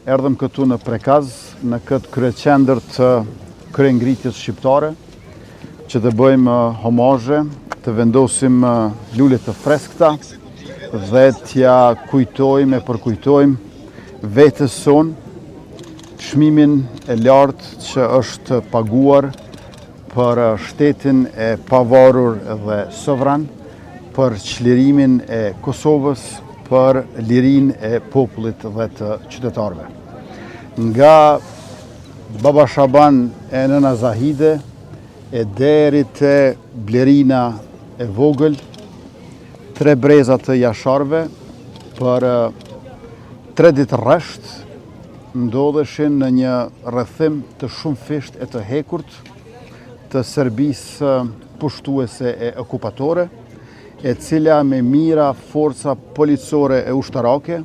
erdhëm këtu në Prekaz, në këtë kryeqendër të kryengritjes shqiptare, që të bëjmë homazhe, të vendosim lule të freskëta dhe t'ja kujtojmë e përkujtojmë vetes sonë çmimin e lartë që është paguar për shtetin e pavarur dhe sovran, për çlirimin e Kosovës, për lirinë e popullit dhe të qytetarëve. Nga Baba Shaban e nëna Zahide e deri te Blerina e vogël, 3 breza të jasharëve për 3 ditë rresht ndodheshin në një rrethim të shumë fisht e të hekurt të Serbisë pushtuese e okupatore, e cila me mira forca policore e ushtarake,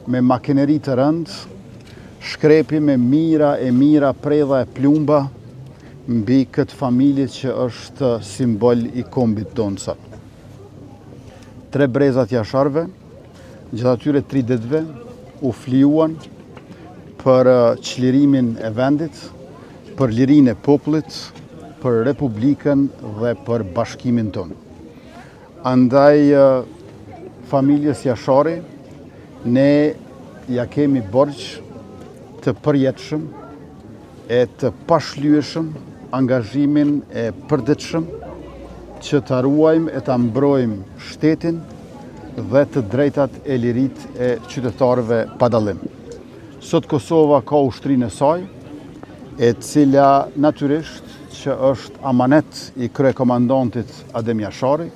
me makineri të rëndë, shkrepi me mira predha e plumba mbi këtë familje që është simbol i kombit tonë sot. 3 brezat jasharëve, gjatë atyre 3 ditëve, u flijuan për çlirimin e vendit, për lirinë e popullit, për Republikën dhe për bashkimin tonë. Andaj familjes Jashari, ne ja kemi borxh të përjetshëm e të pashlyeshëm angazhimin e përditshëm që ta ruajmë e ta mbrojmë shtetin dhe të drejtat e lirit e qytetarëve pa dallim. Sot Kosova ka ushtrinë e saj, e cila natyrisht që është amanet i kryekomandantit Adem Jashari,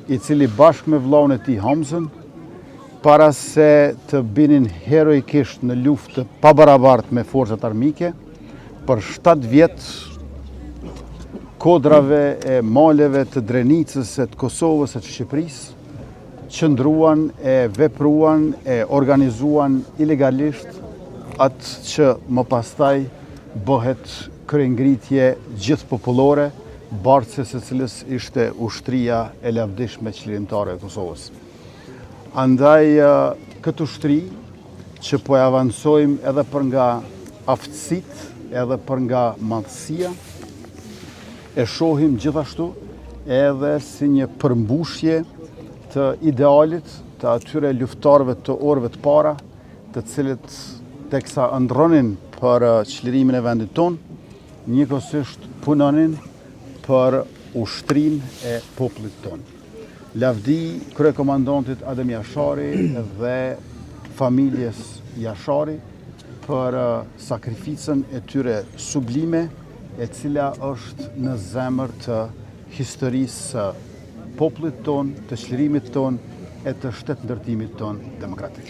i cili bashkë me vllaun e tij Hamzën, para se të binin heroikisht në luftë pabarabartë me forcat armike, për 7 vjet kodrave e maleve të Drenicës, e të Kosovës, e të Shqipërisë, qëndruan e vepruan e organizuan ilegalisht atë që më pastaj bëhet kryengritje gjithpopullore, bartëses e cilës ishte ushtria e lavdishme çlirimtare e Kosovës. Andaj këtë ushtri që po e avancojmë edhe për nga aftësitë, edhe për nga madhësia, e shohim gjithashtu edhe si një përmbushje të idealit të atyre luftarëve të orëve të para, të cilët teksa ndronin për çlirimin e vendit tonë, njëkohësisht punonin për ushtrinë e popullit tonë. Lavdi kryekomandantit Adem Jashari dhe familjes Jashari për sakrificën e tyre sublime, e cila është në zemër të historisë popullit tonë, të çlirimit tonë e të shtetëndërtimit tonë demokratik.